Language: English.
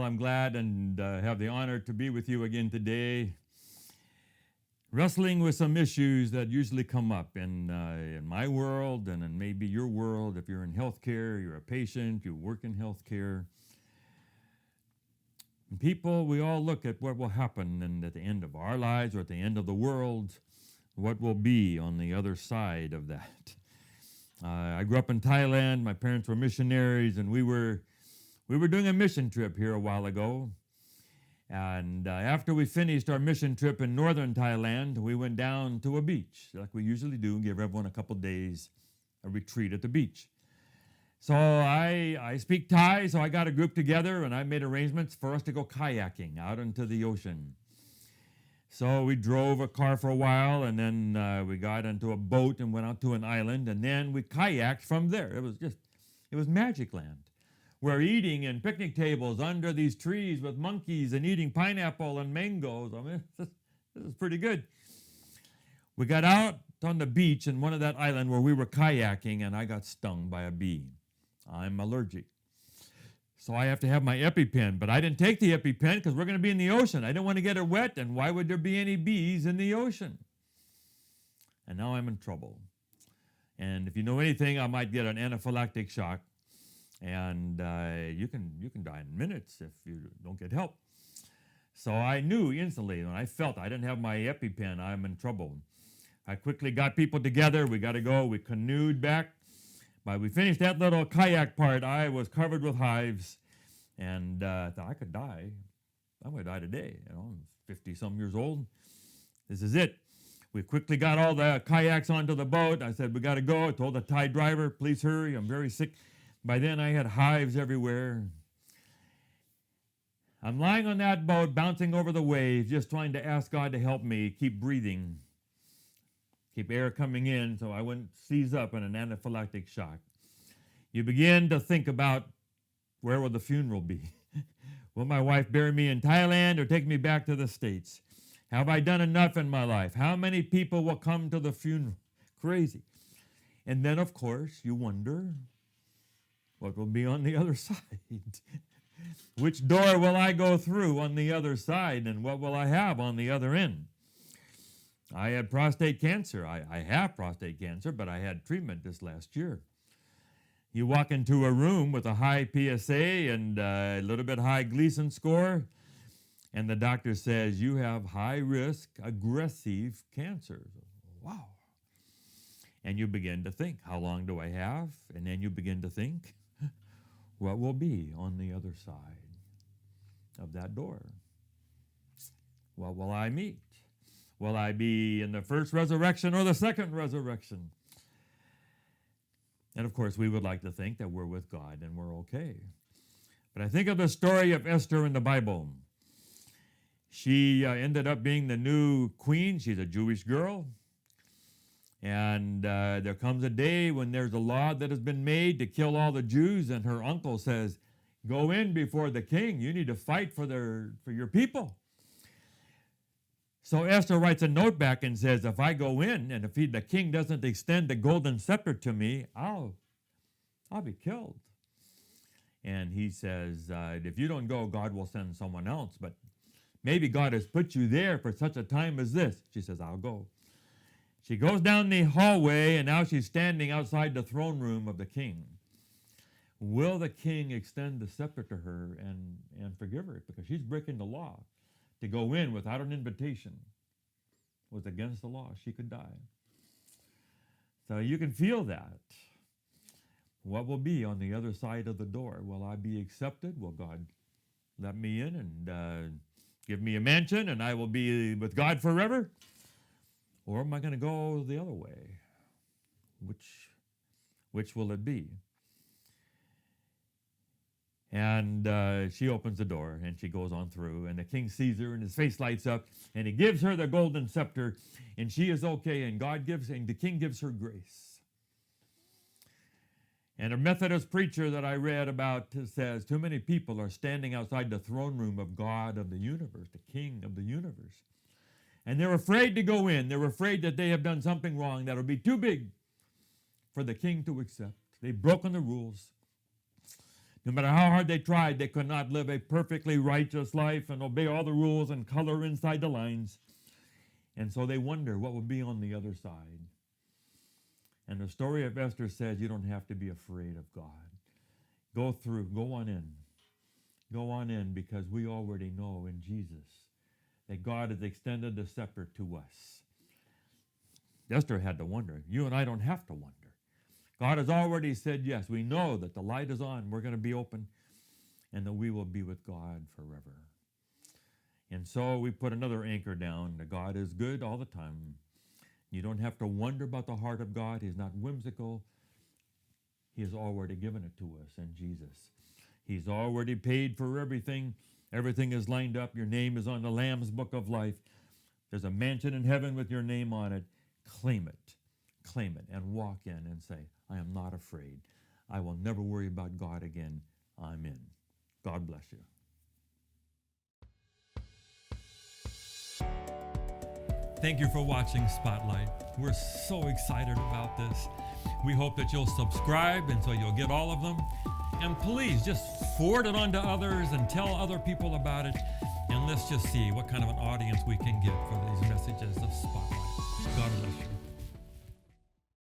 I'm glad and have the honor to be with you again today, wrestling with some issues that usually come up in my world and in maybe your world. If you're in healthcare, you're a patient, you work in healthcare. And people, we all look at what will happen at the end of our lives or at the end of the world, what will be on the other side of that. I grew up in Thailand. My parents were missionaries, and we were doing a mission trip here a while ago. And after we finished our mission trip in northern Thailand, we went down to a beach, like we usually do, and give everyone a couple days, a retreat at the beach. So I speak Thai, so I got a group together, and I made arrangements for us to go kayaking out into the ocean. So we drove a car for a while, and then we got into a boat and went out to an island, and then we kayaked from there. It was magic land. We're eating in picnic tables under these trees with monkeys and eating pineapple and mangoes. I mean, this is pretty good. We got out on the beach in one of that island where we were kayaking, and I got stung by a bee. I'm allergic. So I have to have my EpiPen, but I didn't take the EpiPen because we're going to be in the ocean. I didn't want to get it wet, and why would there be any bees in the ocean? And now I'm in trouble. And if you know anything, I might get an anaphylactic shock, and you can die in minutes if you don't get help. So I knew instantly when I felt I didn't have my EpiPen, I'm in trouble. I quickly got people together. We got to go. We canoed back. By we finished that little kayak part, I was covered with hives, and I thought I could die. I'm going to die today. I'm 50-some years old. This is it. We quickly got all the kayaks onto the boat. I said, we got to go. I told the Thai driver, please hurry. I'm very sick. By then, I had hives everywhere. I'm lying on that boat, bouncing over the waves, just trying to ask God to help me keep breathing. Keep air coming in so I wouldn't seize up in an anaphylactic shock. You begin to think about where will the funeral be? Will my wife bury me in Thailand or take me back to the States? Have I done enough in my life? How many people will come to the funeral? Crazy. And then, of course, you wonder what will be on the other side. Which door will I go through on the other side, and what will I have on the other end? I had prostate cancer. I have prostate cancer, but I had treatment this last year. You walk into a room with a high PSA and a little bit high Gleason score, and the doctor says, you have high-risk, aggressive cancer. Wow. And you begin to think, how long do I have? And then you begin to think, what will be on the other side of that door? What will I meet? Will I be in the first resurrection or the second resurrection? And of course, we would like to think that we're with God and we're okay. But I think of the story of Esther in the Bible. She ended up being the new queen. She's a Jewish girl. And there comes a day when there's a law that has been made to kill all the Jews, and her uncle says, go in before the king. You need to fight for your people. So Esther writes a note back and says, if I go in and if the king doesn't extend the golden scepter to me, I'll be killed. And he says, if you don't go, God will send someone else. But maybe God has put you there for such a time as this. She says, I'll go. She goes down the hallway, and now she's standing outside the throne room of the king. Will the king extend the scepter to her and forgive her? Because she's breaking the law. To go in without an invitation was against the law. She could die. So you can feel that. What will be on the other side of the door? Will I be accepted? Will God let me in and give me a mansion and I will be with God forever? Or am I going to go the other way? Which will it be? And she opens the door, and she goes on through, and the king sees her, and his face lights up, and he gives her the golden scepter, and she is okay, and the king gives her grace. And a Methodist preacher that I read about says, too many people are standing outside the throne room of God of the universe, the king of the universe. And they're afraid to go in. They're afraid that they have done something wrong that will be too big for the king to accept. They've broken the rules. No matter how hard they tried, they could not live a perfectly righteous life and obey all the rules and color inside the lines. And so they wonder what will be on the other side. And the story of Esther says you don't have to be afraid of God. Go on in. Go on in, because we already know in Jesus that God has extended the scepter to us. Esther had to wonder. You and I don't have to wonder. God has already said yes. We know that the light is on. We're going to be open, and that we will be with God forever. And so we put another anchor down, that God is good all the time. You don't have to wonder about the heart of God. He's not whimsical. He has already given it to us in Jesus. He's already paid for everything. Everything is lined up. Your name is on the Lamb's Book of Life. There's a mansion in heaven with your name on it. Claim it, and walk in and say, I am not afraid. I will never worry about God again. I'm in. God bless you. Thank you for watching Spotlight. We're so excited about this. We hope that you'll subscribe, and so you'll get all of them. And please just forward it on to others and tell other people about it. And let's just see what kind of an audience we can get for these messages of Spotlight. God bless you.